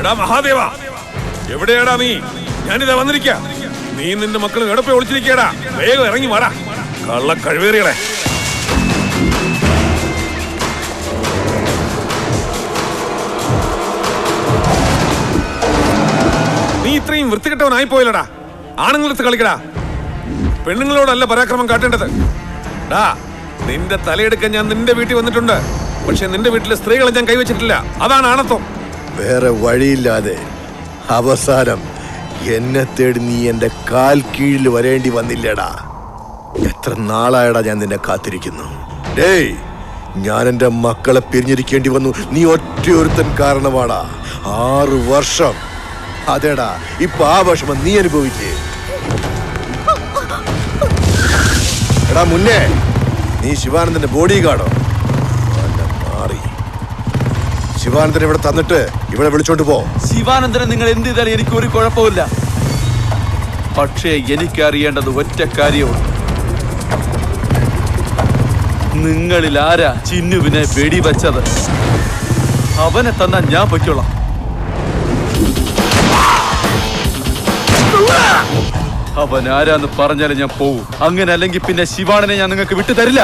എടാ മഹാദേവ, എവിടെയാടാ നീ? ഞാനിതാ വന്നിരിക്ക. നീ നിന്റെ മക്കൾ എടപ്പെ ഒളിച്ചിരിക്കടാ. വേഗം ഇറങ്ങി വാടാ കള്ള കഴിവേറികളെ. നീ ഇത്രയും വൃത്തികെട്ടവനായി പോയില്ലടാ. ആണുങ്ങളടുത്ത് കളിക്കടാ, പെണ്ണുങ്ങളോടല്ല പരാക്രമം കാട്ടേണ്ടത്. ഡാ, നിന്റെ തലയെടുക്കാൻ ഞാൻ നിന്റെ വീട്ടിൽ വന്നിട്ടുണ്ട്. പക്ഷെ നിന്റെ വീട്ടിലെ സ്ത്രീകളെ ഞാൻ കൈവച്ചിട്ടില്ല. അതാണ് ആണത്വം. വേറെ വഴിയില്ലാതെ അവസാനം എന്നെ തേടി നീ എന്റെ കാൽ കീഴിൽ വരേണ്ടി വന്നില്ലടാ. എത്ര നാളായടാ ഞാൻ നിന്നെ കാത്തിരിക്കുന്നു. ഡേയ്, ഞാൻ എന്റെ മക്കളെ പിരിഞ്ഞിരിക്കേണ്ടി വന്നു. നീ ഒറ്റയൊരുത്തൻ കാരണമാടാ. 6 വർഷം. അതേടാ, ഇപ്പൊ ആ വിഷമം നീ അനുഭവിക്കേ. എടാ മുന്നേ, നീ ശിവാനന്ദന്റെ ബോഡി ഗാർഡോ? മാറി. ശിവാനന്ദൻ ഇവിടെ തന്നിട്ട് ഇവിടെ വിളിച്ചോണ്ട് പോ. ശിവാനന്ദനെ നിങ്ങൾ എന്ത് ചെയ്താലും എനിക്ക് ഒരു കുഴപ്പമില്ല. പക്ഷേ എനിക്കറിയേണ്ടത് ഒറ്റ കാര്യമുണ്ട്. നിങ്ങളിൽ ആരാ ചിന്നുവിനെ വെടിവെച്ചത്? അവനെ തന്നാ ഞാൻ പൊയ്ക്കോളാം. അവൻ ആരാന്ന് പറഞ്ഞാലേ ഞാൻ പോവും. അങ്ങനെ അല്ലെങ്കിൽ പിന്നെ ശിവാനനെ ഞാൻ നിങ്ങൾക്ക് വിട്ടു തരില്ല.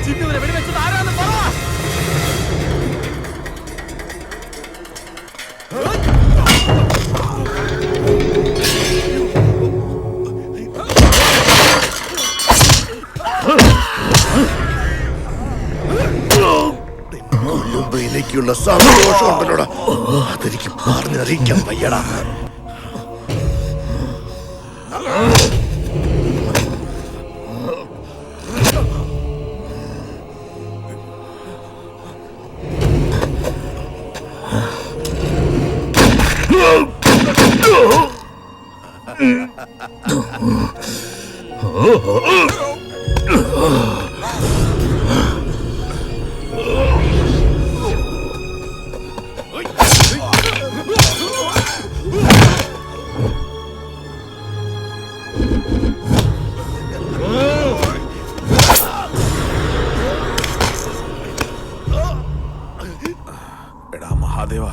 ചിന്നുവിനെ വെടിവെച്ചത് ആരാന്ന് പറ. കൊല്ലുമ്പയിലേക്കുള്ള സന്തോഷം ഉണ്ടല്ലോടാ, അതെനിക്ക് പറഞ്ഞറിയിക്കാൻ വയ്യടാ. എടാ മഹാദേവ,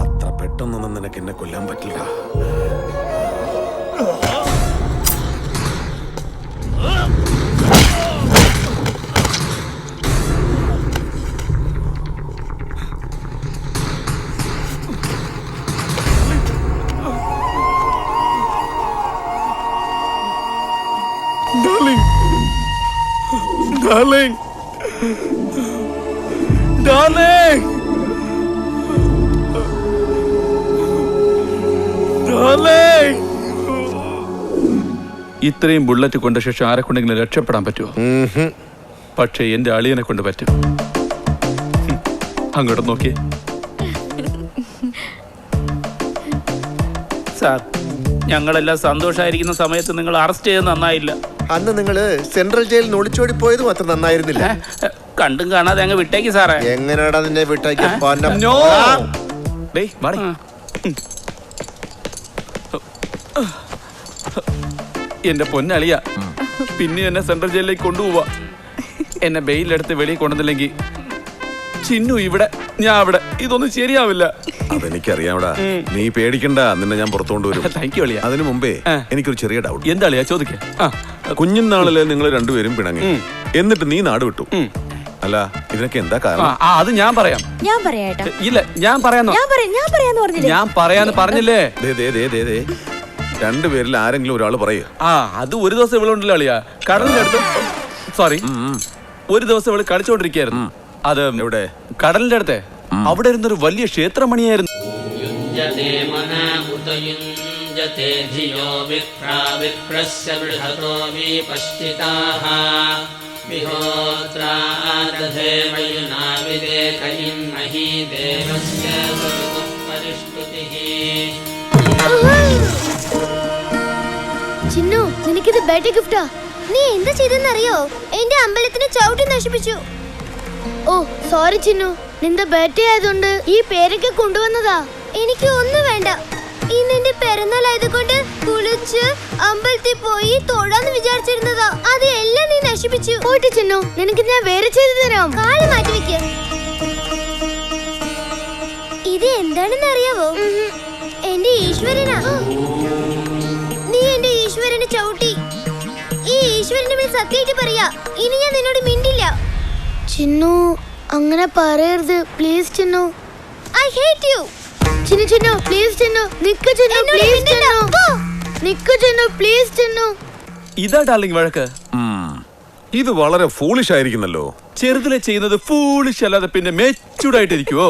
അത്ര പെട്ടെന്നൊന്നും നിനക്ക് എന്നെ കൊല്ലാൻ പറ്റില്ല. Darling! Darling! Darling! ഇത്രയും ബുള്ളറ്റ് കൊണ്ട ശേഷം ആരെ കൊണ്ടെങ്കിലും രക്ഷപ്പെടാൻ പറ്റുമോ? പക്ഷേ എന്റെ അളിയനെ കൊണ്ട് പറ്റും. അങ്ങോട്ട് നോക്കിയേ. സാർ, ഞങ്ങളെല്ലാം സന്തോഷമായിരിക്കുന്ന സമയത്ത് നിങ്ങൾ അറസ്റ്റ് ചെയ്ത് നന്നായില്ല. അന്ന് നിങ്ങള് സെൻട്രൽ ജയിലിൽ നിന്ന് ഒളിച്ചോടി പോയതും അത്ര നന്നായിരുന്നില്ല. കണ്ടും കാണാതെ അങ്ങ് വിട്ടേക്ക് സാറേ. എങ്ങനെയാടാ നിന്നെ വിട്ടയക്കാൻ? No! ഡേയ്, വാടി. എന്റെ പൊന്നളിയ, പിന്നെ എന്നെ സെൻട്രൽ ജയിലിലേക്ക് കൊണ്ടുപോവാ. എന്നെ ബെയിലെടുത്ത് വെളിയിൽ കൊണ്ടുവന്നില്ലെങ്കിൽ ചിന്നു ഇവിടെ, ഞാൻ അവിടെ. ഇതൊന്നും ശരിയാവില്ല. അതെനിക്കറിയാമടാ, നീ പേടിക്കണ്ട, നിന്നെ ഞാൻ പുറത്തു കൊണ്ടുവരും. താങ്ക് യു അളിയ. അതിനു മുമ്പേ എനിക്കൊരു ചെറിയ ഡൗട്ട്. എന്താ അളിയ ചോദിക്കേ? കുഞ്ഞുനാളില് നിങ്ങൾ രണ്ടുപേരും പിണങ്ങി, എന്നിട്ട് നീ നാട് വിട്ടു. അല്ല, ഇതിനൊക്കെ എന്താ കാരണം? അത് ഞാൻ പറയാം. ഞാൻ പറയാട്ടാ. ഇല്ല, ഞാൻ പറയാന്ന് പറഞ്ഞില്ലേ? ഞാൻ പറയാന്ന് പറഞ്ഞില്ലേ? രണ്ടുപേരിൽ ആരെങ്കിലും ഒരാൾ പറയൂ. അത് ഒരു ദിവസം ഇവളുണ്ടല്ലോ അളിയ, കടലിന്റെ അടുത്ത്. സോറി, ഒരു ദിവസം ഇവള് കളിച്ചോണ്ടിരിക്കായിരുന്നു. അത് എവിടെ? കടലിന്റെ അടുത്തെ. അവിടെ ഇരുന്നൊരു വലിയ ക്ഷേത്രമണിയായിരുന്നു. ചിന്നു, നിനക്കിത് ബർത്ത്ഡേ ഗിഫ്റ്റാ. നീ എന്താ ചെയ്തെന്നറിയോ? എന്റെ അമ്പലത്തിന് ചവിട്ടി നശിപ്പിച്ചു. ഓ സോറി ചിന്നു, നിന്റെ ബർത്ത്ഡേ ആയതുകൊണ്ട് ഈ പേരൊക്കെ കൊണ്ടുവന്നതാ. എനിക്ക് ഒന്നും വേണ്ട. ഇന്ന് എന്റെ പിറന്നാൾ ആയതുകൊണ്ട് കുളിച്ച് അമ്പലത്തിൽ പോയി തൊഴാന്ന് വിചാരിച്ചിരുന്നതാ. അത് എല്ലാം നീ നശിപ്പിച്ചു. പോയിട്ട് ചിന്നു, നിനക്ക് ഞാൻ വേറെ ചെയ്തു തരാം. കാല് മാറ്റി വെക്ക്. ഇത് എന്താണെന്ന് അറിയാവോ? എന്റെ ഈശ്വരനാ. നീ എന്റെ ഈശ്വരനെ ചവിട്ടി. ഈ ഈശ്വരന്റെ മേൽ സത്യമായിട്ട് പറയാ, ഇനി ഞാൻ നിന്നോട് മിണ്ടില്ല. ചിന്നു, അങ്ങനെ പറയരുത് please Chinnu. I hate you. Chinnu Chinnu please Chinnu. Nick Chinnu please Chinnu. Nick Chinnu please Chinnu. ഇതാ ഡാർലിംഗ് വഴക്ക്. ഇത് വളരെ ഫൂളിഷ് ആയിരിക്കുന്നല്ലോ. ചെറുതിലെ ചെയ്യുന്നത് ഫൂളിഷ് അല്ലാതെ പിന്നെ മെച്ചൂർഡായിട്ടിരിക്കുവോ?